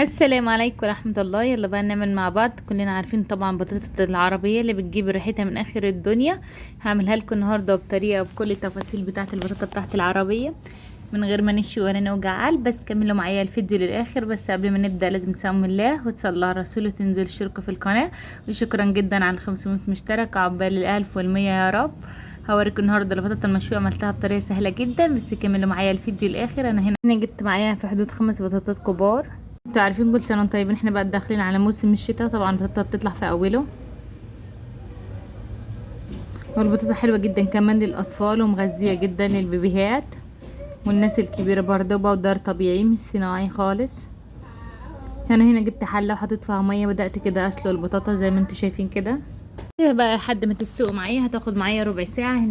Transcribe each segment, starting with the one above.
السلام عليكم ورحمة الله. يلا بقى نعمل مع بعض. كلنا عارفين طبعا بطاطا العربية اللي بتجيب ريحتها من اخر الدنيا. هعملها لكم النهاردة بطريقة بكل التفاصيل بتاعة البطاطا بتاعة العربية من غير ما نشوي ولا نوجع قلب. بس كملوا معايا الفيديو للاخر. بس قبل ما نبدأ لازم تسموا الله وتصلوا على الرسول وتنزل الشركة في القناة. وشكرا جدا على 500 مشترك، عقبال 1000 و100 يا رب. هوريكم النهارده البطاطا المشويه عملتها بطريقه سهله جدا، بس كملوا معايا الفيديو الاخر. انا هنا جبت معايا في حدود 5 بطاطات كبار. انتوا عارفين كل سنه وانتم طيبين، احنا بقى داخلين على موسم الشتاء. طبعا البطاطا بتطلع في اوله، والبطاطا حلوه جدا كمان للاطفال ومغذيه جدا للبيبيهات والناس الكبيره برضه. بودر طبيعي مش صناعي خالص. هنا جبت حله وحطيت فيها ميه، بدات كده اسلق البطاطا زي ما انتوا شايفين كده. بقى لحد ما تستوي معايا هتاخد معايا ربع ساعه.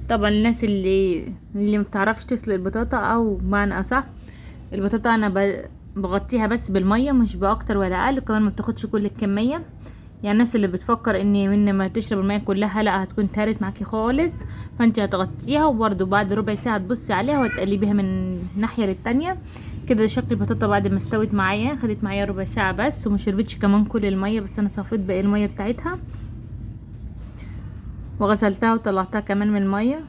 طبعا الناس اللي ما بتعرفش تسلق البطاطا، او بمعنى اصح البطاطا انا بغطيها بس بالميه، مش باكتر ولا اقل، وكمان ما بتاخدش كل الكميه. يعني الناس اللي بتفكر ان من ما تشرب الميه كلها لا، هتكون تارت معاكي خالص. فانت هتغطيها، وبرده بعد ربع ساعه تبصي عليها وتقلبيها من ناحيه للتانية. كده شكل البطاطا بعد ما استوت معايا. خدت معايا ربع ساعه بس، وما شربتش كمان كل الميه، بس انا صفيت باقي الميه بتاعتها وغسلتها وطلعتها كمان من الميه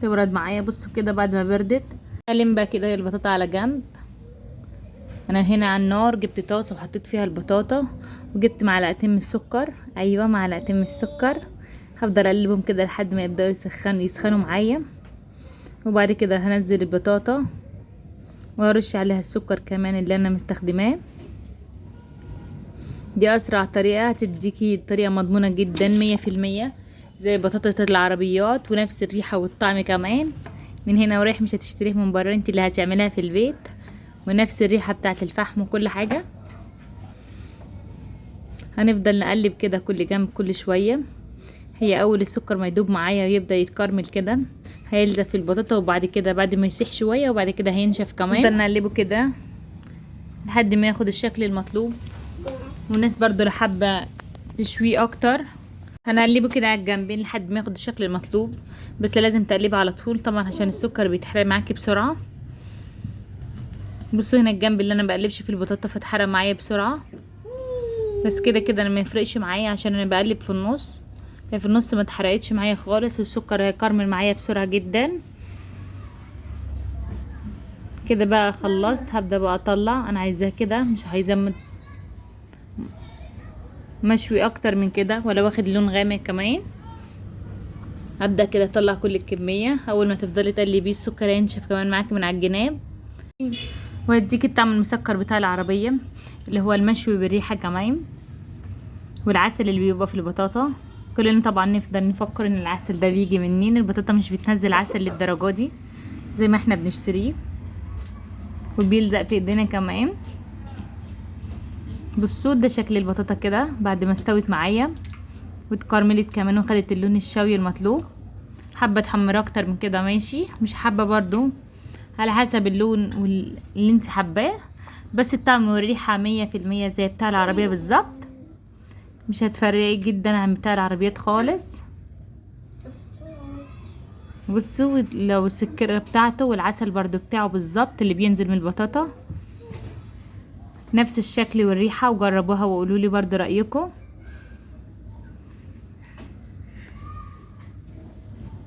تبرد معايا. بصوا كده بعد ما بردت اقلم بقى كده البطاطا على جنب. انا هنا على النار جبت طاسه وحطيت فيها البطاطا، وجبت معلقتين من السكر. ايوه، معلقتين من السكر. هفضل اقلبهم كده لحد ما يبداوا يسخنوا معايا. وبعد كده هنزل البطاطا وارش عليها السكر كمان اللي انا مستخدماه. دي اسرع طريقه هتديكي طريقه مضمونه جدا 100% زي بطاطا العربيات، ونفس الريحه والطعم كمان. من هنا ورايح مش هتشتريه من بره، انت اللي هتعملها في البيت، ونفس الريحه بتاعه الفحم وكل حاجه. هنفضل نقلب كده كل جنب كل شويه. هي اول السكر ما يدوب معايا ويبدا يتكرمل كده هيلزق في البطاطا، وبعد كده بعد ما يسيح شويه وبعد كده هينشف كمان. نفضل نقلبه كده لحد ما ياخد الشكل المطلوب. والناس برضو اللي حابه تشويه اكتر هنقلبه كده على الجنبين لحد ما ياخد الشكل المطلوب. بس لازم تقلبه على طول طبعا عشان السكر بيتحرق معاكي بسرعه. بصوا هنا الجنب اللي انا بقلبش فيه البطاطا فاتحرق معايا بسرعه. بس كده انا ما يفرقش معايا عشان انا بقلب في النص. في النص ما اتحرقتش معايا خالص، والسكر هيكرمل معايا بسرعه جدا. كده بقى خلصت. هبدا بقى اطلع. انا عايزاه كده، مش عايزاه مشوي اكتر من كده ولا واخد لون غامق كمان. هبدا كده اطلع كل الكميه. اول ما تفضلي تقلبيه السكر ينشف كمان معاكي من على الجناب، وهديكي الطعم المسكر بتاع العربيه اللي هو المشوي بالريحه كمان، والعسل اللي بيبقى في البطاطا. كلنا طبعا نفضل نفكر ان العسل ده بيجي منين. البطاطا مش بتنزل عسل للدرجه دي زي ما احنا بنشتريه، وبيلزق في ايدينا كمان. بصوا ده شكل البطاطا كده بعد ما استوت معايا واتكرملت كمان وخدت اللون الشوي المطلوب. حابه تحمر اكتر من كده ماشي، مش حابه برضو على حسب اللون اللي انت حباه. بس الطعم والريحه 100% زي بتاع العربيه بالظبط، مش هتفرقي جدا عن بتاع العربيات خالص. بصوا لو السكر بتاعته والعسل برضو بتاعه بالظبط اللي بينزل من البطاطا نفس الشكل والريحه. وجربوها وقولوا لي برضو رايكم.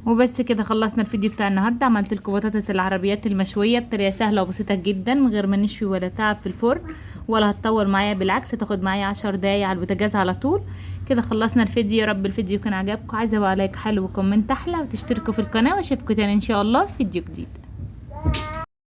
وبس كده خلصنا الفيديو بتاع النهارده. عملت لكم بطاطا العربيات المشويه بطريقه سهله وبسيطه جدا من غير ما نشوي ولا تعب في الفرن، ولا هتطول معايا، بالعكس هتاخد معايا 10 دقايق على البوتاجاز على طول. كده خلصنا الفيديو. يا رب الفيديو يكون عجبكم. عايزه بقى لايك حلو وكومنت احلى وتشتركوا في القناه، واشوفكم تاني ان شاء الله في فيديو جديد.